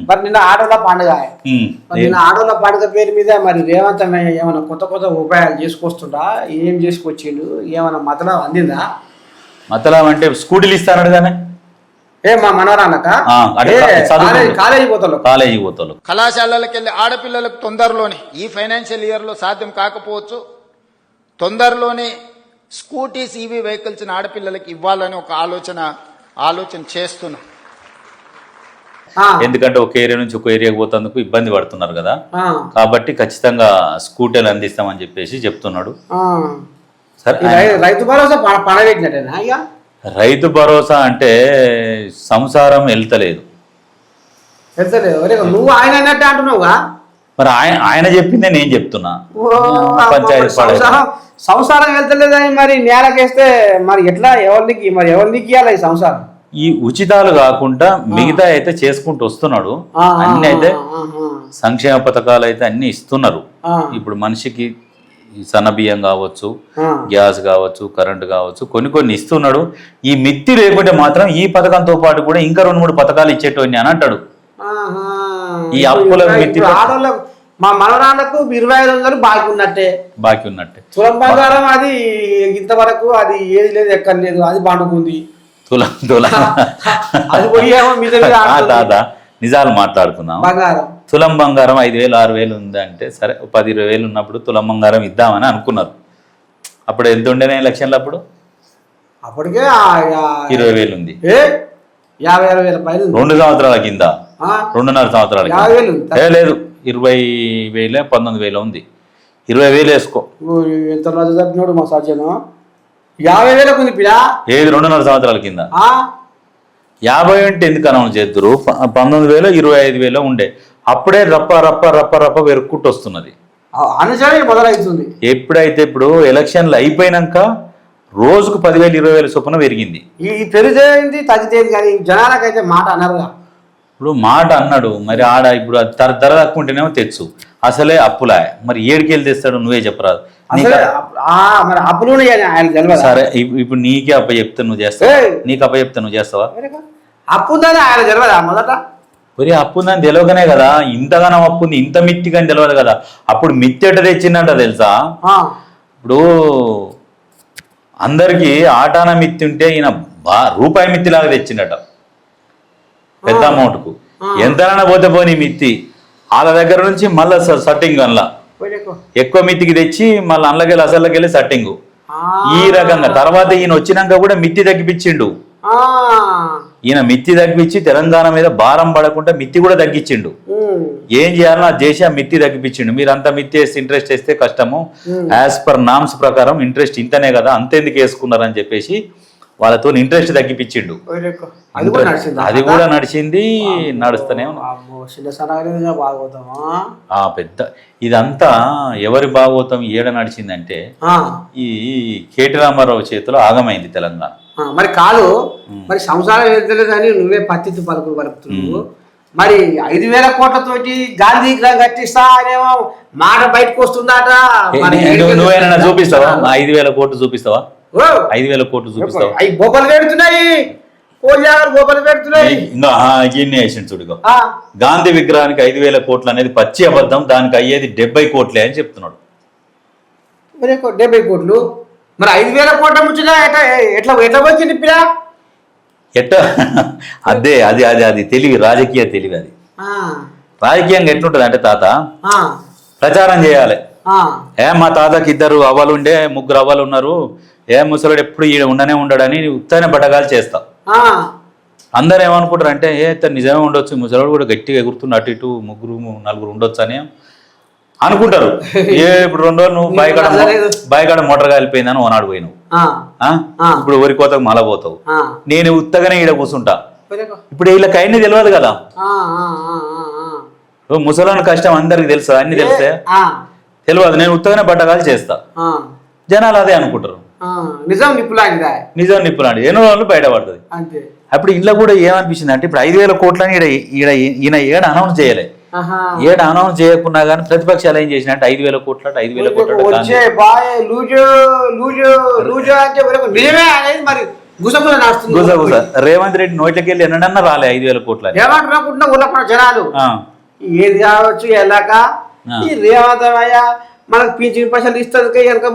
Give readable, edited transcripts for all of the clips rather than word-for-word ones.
మరి నిన్న ఆడోళ్ళ పండుగ. నిన్న ఆడోళ్ళ పండుగ పేరు మీద మరి రేవంత్ ఏమైనా కొత్త కొత్త ఉపాయాలు చేసుకొస్తుండా? ఏం చేసుకొచ్చిండు? ఏమైనా మతలం అందిందా? మతలం అంటే స్కూటీలు ఇస్తాడు కానీ మా మనవరాలక కాలేజీ పోతారు. కళాశాలలకు వెళ్ళి ఆడపిల్లలకు తొందరలోనే ఈ ఫైనాన్షియల్ ఇయర్లో సాధ్యం కాకపోవచ్చు, తొందరలోనే స్కూటీస్ ఈవీ వెహికల్స్ ఆడపిల్లలకి ఇవ్వాలని ఒక ఆలోచన చేస్తున్నాం. ఎందుకంటే ఒక ఏరియా నుంచి ఒక ఏరియాకి పోతందుకు ఇబ్బంది పడుతున్నారు కదా, కాబట్టి ఖచ్చితంగా స్కూటీలు అందిస్తామని చెప్పేసి చెప్తున్నాడు. సరే, రైతు భరోసా పడబెట్టినట్టేనా? ఇక రైతు భరోసా అంటే సంసారం వెళ్తలేదు. నువ్వు ఆయన అన్నట్టే అంటున్నావుగా. మరి ఆయన చెప్పిందే నేను చెప్తున్నా. సంసారం వెళ్తలేదని మరి నేలకేస్తే మరి ఎట్లా? ఎవరికి ఇవ్వాలి ఈ సంసారం? ఈ ఉచితాలు కాకుండా మిగతా అయితే చేసుకుంటూ వస్తున్నాడు. అన్ని అయితే సంక్షేమ పథకాలు అయితే అన్ని ఇస్తున్నారు. ఇప్పుడు మనిషికి సన్న బియ్యం కావచ్చు, గ్యాస్ కావచ్చు, కరెంట్ కావచ్చు, కొన్ని ఇస్తున్నాడు. ఈ మిత్తి లేకుంటే మాత్రం ఈ పథకంతో పాటు కూడా ఇంకా 2-3 పథకాలు ఇచ్చేటోని అని అంటాడు. ఈ అప్పుల మిత్తి మా మనవరాళ్లకు 2500 బాకీ ఉన్నట్టే. తులం బంగారం అది ఇంతవరకు అది ఏది లేదు, ఎక్కడ లేదు, అది పండుకుంది. అది పోయేమో నిజాలు మాట్లాడుకుందాం. తులం బంగారం 5,000 6,000 ఉందంటే సరే, 10-20,000 ఉన్నప్పుడు తులం బంగారం ఇద్దామని అనుకున్నారు. అప్పుడు ఎంత ఉండేనే ఎలక్షన్లు? అప్పటికే 20,000 ఉంది. 50,000 పైన 2 సంవత్సరాల కింద, 2.5 సంవత్సరాల కింద లేదు, 20,000 19,000 ఉంది. 20,000 వేసుకో. ఎంత రోజు తప్పినోడు మా సజ్జను. 50,000 ఉంది పిల్ల. ఏది 2.5 సంవత్సరాల కింద 50 అంటే ఎందుకు అనౌన్స్ చేద్దరు? 19,000 25,000 ఉండే. అప్పుడే రప్ప రప్ప రప్ప రప్ప వెరుక్కుంటూ వస్తున్నది. మొదలవుతుంది. ఎప్పుడైతే ఇప్పుడు ఎలక్షన్లు అయిపోయినాక రోజుకు 10,000 20,000 చొప్పున పెరిగింది. ఈ పెరిగేది తగ్గితేది కానీ జనాలకైతే మాట అన్నారుగా. ఇప్పుడు మాట అన్నాడు, మరి ఆడ ఇప్పుడు ధర తక్కువంటేనేమో తెచ్చు, అసలే అప్పులా. మరి ఏడికెళ్ళి తెస్తాడు? నువ్వే చెప్పరాదు. సరే, ఇప్పుడు నీకే అప్ప చెప్తే నువ్వు చేస్తావా? నీకు అప్ప చెప్తే నువ్వు చేస్తావా? అప్పు ఉందని ఆయన తెలియదా మొదట? మరి అప్పు ఉందని తెలియకనే కదా ఇంతగానం అప్పు ఉంది, ఇంత మిత్తి కానీ తెలియదు కదా. అప్పుడు మిత్తి ఎట తెచ్చిందంట తెలుసా? ఇప్పుడు అందరికి ఆటాన మిత్తి ఉంటే ఈయన రూపాయి మిత్తి లాగా తెచ్చిండట, పెద్ద అమౌంట్కు. ఎంతైనా పోతే పోనీ మిత్తి వాళ్ళ దగ్గర నుంచి మళ్ళీ సట్టింగ్ అలా ఎక్కువ మిత్తికి తెచ్చి మళ్ళీ అల్లకెళ్ళి అసలకెళ్ళి సట్టింగు. ఈ రకంగా తర్వాత ఈయన వచ్చినాక కూడా మిత్తి తగ్గిపించిండు. ఈయన మిత్తి తగ్గించి తెలంగాణ మీద భారం పడకుండా మిత్తి కూడా తగ్గించిండు. ఏం చేయాలో అది చేసి ఆ మిత్తి తగ్గిపించిండు. మీరు అంత మిత్తి వేస్తే ఇంట్రెస్ట్ వేస్తే కష్టము, యాజ్ పర్ నామ్స్ ప్రకారం ఇంట్రెస్ట్ ఇంతనే కదా, అంతెందుకు వేసుకున్నారని చెప్పేసి వాళ్ళతో ఇంట్రెస్ట్ తగ్గిపించిండు. అది కూడా నడిచింది, నడుస్తూనే పెద్ద. ఇదంతా ఎవరి భాగవతం ఏడ నడిచిందంటే ఈ కేటీ రామారావు చేతిలో ఆగమైంది తెలంగాణ. మరి కాదు, మరి సంసారం వెళ్తలేదని నువ్వే పత్తి పలుకులు పలుకుతున్నావు. మరి 5,000 కోట్లతోటి గాంధీ విగ్రహం కట్టిస్తా అనేమో మాట బయటకు వస్తుందట. నువ్వేనా చూపిస్తావా? 5,000 కోట్లు చూపిస్తావా? 5,000 కోట్లు చూపిస్తావా? అవి గోపలు పెడుతున్నాయి, గోపలు పెడుతున్నాయి. ఇంకా ఇన్ని వేసిండు చూడుకో. గాంధీ విగ్రహానికి 5,000 కోట్లు అనేది పచ్చి అబద్ధం. దానికి అయ్యేది 70 కోట్లే అని చెప్తున్నాడు. 70 కోట్లు మరి 5,000 కోట్ల ముచ్చట ఎట్లా వచ్చింది పిల్ల? అదే అది అది అది తెలివి, రాజకీయ తెలివి. అది రాజకీయంగా ఎట్లుంటది అంటే తాత ప్రచారం చేయాలి. మా తాతకి 2 అవ్వలు ఉండే, 3 అవ్వలు ఉన్నారు, ముసలుడు ఎప్పుడు ఈడ ఉండనే ఉండడని ఉత్తైన బటగాలు చేస్తావు. అందరు ఏమనుకుంటారు అంటే నిజమే ఉండొచ్చు, ముసలుడు కూడా గట్టిగా ఎగురుతున్న అటు ఇటు 3 4 ఉండొచ్చు అని అనుకుంటారు. ఇప్పుడు 2 రోజులు నువ్వు బాయికాడ మోటార్ కాలిపోయిందని ఓనాడు పోయినావు, ఇప్పుడు వరి కోతకు మళ్ళా పోతావు. నేను ఉత్తగానే ఈడ కూర్చుంటా. ఇప్పుడు వీళ్ళకి అన్ని తెలియదు కదా. ముసలోని కష్టం అందరికి తెలుసు, అన్ని తెలిస్తే తెలియదు. నేను ఉత్తగానే బట్టగాలు చేస్తా, జనాలు అదే అనుకుంటారు. నిజం నిప్పులాంటి ఎన్నో రోజులు బయటపడుతుంది. అప్పుడు ఇంట్లో కూడా ఏమనిపించింది అంటే ఇప్పుడు 5,000 కోట్లని ఈయన ఏడ అనౌన్స్ చేయలే. ఏడ అనౌన్స్ చేయకున్నా కానీ ప్రతిపక్షాలు ఏం చేసిన అంటే 5,000 కోట్ల 5,000 కోట్ల గుసగుస నడుస్తుంది. గుసగుస రేవంత్ రెడ్డి నోట్లకి వెళ్ళి ఎన్నడన్నా రాలే 5,000 కోట్లు అని. ఏమంటున్నాకుంటున్నా ఊళ్ళో జనాలు ఆ, ఏది కావచ్చు ఎలాక ఈ రేవంతమయ్య మనకు పింఛన్ పైసలు ఇస్తుంది వెనక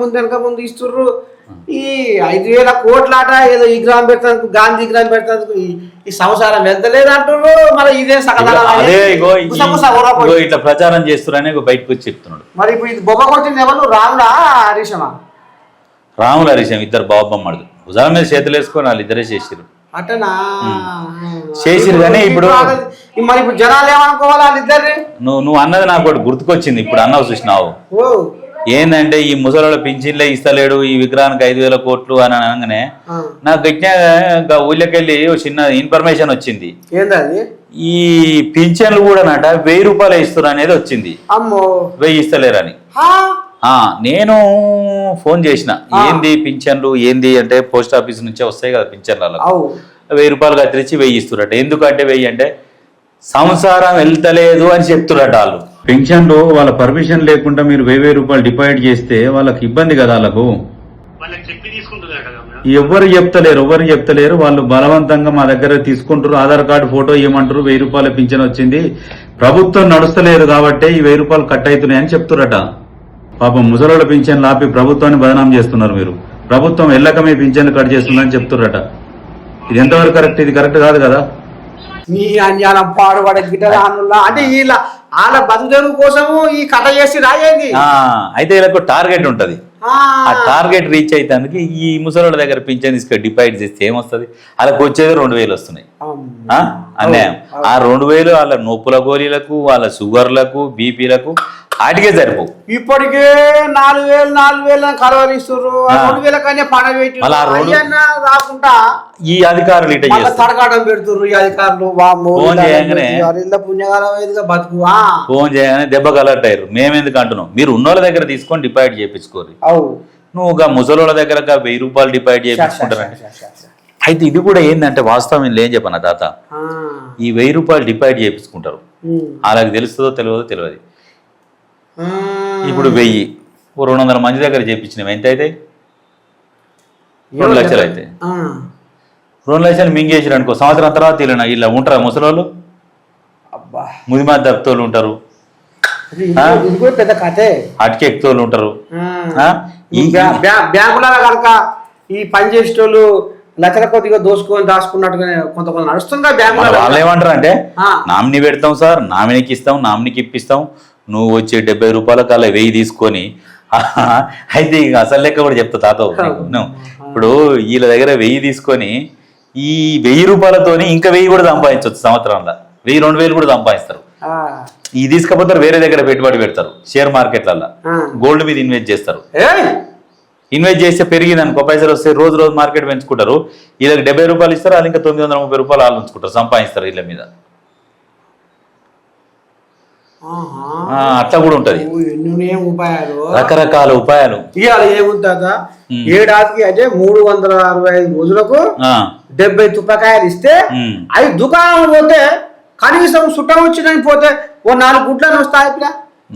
ముందు ఇస్తుర్రు. ఈ 5,000 కోట్ల ఆట ఏదో ఈ గ్రామం పెడతాను గాంధీ విగ్రహం పెడతాను ఈ సంసారం వెళ్తలేదు అంటుర్రు. మరి ఇదే అదే ఇగో ఇట్లా ప్రచారం చేస్తున్నారని బయటకు వచ్చి చెప్తున్నాడు. మరి ఇప్పుడు ఇది బొమ్మ కొట్టింది ఎవరు రాముడా హరీషమా? రాముల హరీశం ఇద్దరు బాబమ్మడు భుజాల మీద చేతులు వేసుకొని వాళ్ళు ఇద్దరే చేసిరు. అట్టనా చేసిరు కానీ ఇప్పుడు మరి ఇప్పుడు జనాలు ఏమనుకోవాలి వాళ్ళిద్దరిని? నువ్వు అన్నది నాకు ఒకటి గుర్తుకొచ్చింది. ఇప్పుడు అన్నావు చూసినావు ఏంటంటే ఈ ముసలోళ్ళ పింఛన్లే ఇస్తలేడు ఈ విగ్రహానికి 5,000 కోట్లు అని అనగానే నాకు గట్టిగా ఊళ్ళకెళ్ళి చిన్న ఇన్ఫర్మేషన్ వచ్చింది. ఏంటది? ఈ పింఛన్లు కూడా నట 1,000 రూపాయలు ఇస్తున్నారు అనేది వచ్చింది. అమ్మో 1,000 ఇస్తలేరని. నేను ఫోన్ చేసిన ఏంది పింఛన్లు ఏంది అంటే పోస్ట్ ఆఫీస్ నుంచే వస్తాయి కదా పింఛన్లలో 1,000 రూపాయలు కత్తిరించి 1,000 ఇస్తున్నట్ట. ఎందుకంటే 1,000 అంటే సంసారం వెళ్తలేదు అని చెప్తున్నట్టు వాళ్ళు. పెన్షన్లు వాళ్ళ పర్మిషన్ లేకుండా మీరు 1,000 రూపాయలు డిపాజిట్ చేస్తే వాళ్ళకి ఇబ్బంది కదా. వాళ్ళకు ఎవరు చెప్తలేరు వాళ్ళు బలవంతంగా మా దగ్గర తీసుకుంటారు. Aadhaar card photo ఇవ్వమంటారు. 1,000 రూపాయల పింఛన్ వచ్చింది ప్రభుత్వం నడుస్తలేదు కాబట్టి ఈ 1,000 రూపాయలు కట్ అవుతున్నాయని చెప్తురట. పాపం ముసలోళ్ళ పింఛన్లు ఆపి ప్రభుత్వాన్ని బదనాం చేస్తున్నారు. మీరు ప్రభుత్వం ఎల్లక మీ పింఛన్లు కట్ చేస్తుందని చెప్తురట. ఇది ఎంతవరకు కరెక్ట్? ఇది కరెక్ట్ కాదు కదా. నీ అన్యానం పాడుపడే గిటరానుల్లా అంటే వాళ్ళ బతుకు కోసము ఈ కథ చేసి రాయేది. అయితే వీళ్ళకు టార్గెట్ ఉంటది. ఆ టార్గెట్ రీచ్ అయితానికి ఈ ముసలోళ్ళ దగ్గర పింఛన్ తీసుకొని డిపాజిట్ చేస్తే ఏమొస్తుంది? వాళ్ళకి వచ్చేది 2,000 వస్తున్నాయి. అన్యాయం. ఆ 2,000 వాళ్ళ నొప్పుల గోళీలకు వాళ్ళ షుగర్లకు బీపీలకు వాటికే సరిపోవు. ఇప్పటికే 4,000 కలవరిస్తున్నారు. 2,000 కానీ పడబెట్టి రాకుండా ఈ అధికారులు ఇట తడకాటం పెడుతున్నారు. ఈ అధికారులు ఫోన్ చేయగానే బతుకు ఫోన్ చేయగానే దెబ్బ కలెక్ట్ అయ్యారు. మేమెందుకు అంటున్నాం? మీరు ఉన్నోళ్ళ దగ్గర తీసుకొని డిపాజిట్ చేయించుకోరు. నువ్వు ముసలోళ్ళ దగ్గర 1,000 రూపాయలు డిపాజిట్ చేయించుకుంటారంటే అయితే ఇది కూడా ఏంటంటే వాస్తవం ఏం చెప్పను తాత. ఈ 1,000 రూపాయలు డిపాజిట్ చేయించుకుంటారు. అలాగే తెలుస్తుందో తెలియదు. ఇప్పుడు 1,000 200 మంది దగ్గర చేయించినవి ఎంత అయితే 2 లక్షలు అయితే 2 లక్షలు మింగేసారు అనుకో. సంవత్సరం తర్వాత ఇలా ఉంటారా ముసలోళ్ళు? ముదిమాత దప్తోళ్ళు ఉంటారు, పెద్ద కథే. అటుకి ఎక్కుతోళ్ళు ఉంటారు. బ్యాంకుల కనుక ఈ పని చేసేటోళ్ళు లక్షల కొద్దిగా దాచుకున్నట్టుగానే కొంతమంది నడుస్తుంది. వాళ్ళు ఏమంటారు అంటే నామినీ పెడతాం సార్, నామినీకి ఇస్తాం, నామినీకి ఇప్పిస్తాం, నువ్వు వచ్చే 70 రూపాయలకు అలా 1,000 తీసుకొని అయితే ఇక అసలు లెక్క కూడా చెప్తా తాత. ఇప్పుడు వీళ్ళ దగ్గర 1,000 తీసుకొని ఈ 1,000 రూపాయలతోని ఇంకా 1,000 కూడా సంపాదించవచ్చు. సంవత్సరంలో 1,000 2,000 కూడా సంపాదిస్తారు. ఇది తీసుకపోతారు, వేరే దగ్గర పెట్టుబడి పెడతారు. షేర్ మార్కెట్లలో గోల్డ్ మీద ఇన్వెస్ట్ చేస్తారు. ఇన్వెస్ట్ చేస్తే పెరిగింది అనుకో, పైసలు వస్తే రోజు మార్కెట్ పెంచుకుంటారు. వీళ్ళకి 70 రూపాయలు ఇస్తారు, వాళ్ళు ఇంకా 930 రూపాయలు వాళ్ళు ఉంచుకుంటారు, సంపాదిస్తారు వీళ్ళ మీద. అట్లా కూడా ఉంటది. రకరకాల ఉపాయాలు. ఇవాళ ఏముంటుందా ఏడాదికి అంటే 365 రోజులకు 70 తుప్పకాయలు ఇస్తే అవి దుకాణం పోతే కనీసం చుట్టం వచ్చినని పోతే 4 గుడ్లను వస్తాయి.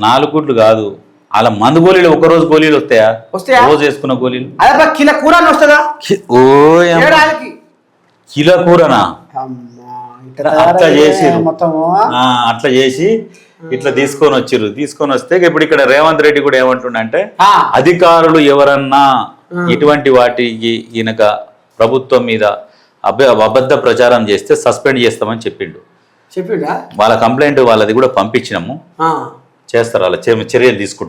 4 గుడ్లు కాదు, అలా మందు గోళీలు ఒక రోజు గోళీలు వస్తాయా? రోజు వేసుకున్న గోళీలు. అదే కిలో కూర వస్తుందా? ఏడాదికి కిలో కూరనా? అట్లా చేసి ఇట్లా తీసుకొని వస్తే ఇప్పుడు ఇక్కడ రేవంత్ రెడ్డి కూడా ఏమంటుండంటే అధికారులు ఎవరన్నా ఇటువంటి వాటికి ఈయనక ప్రభుత్వం మీద అబద్ధ ప్రచారం చేస్తే సస్పెండ్ చేస్తామని చెప్పిండు. వాళ్ళ కంప్లైంట్ వాళ్ళది కూడా పంపించినాము, చేస్తారు, వాళ్ళ చర్యలు తీసుకుంటారు.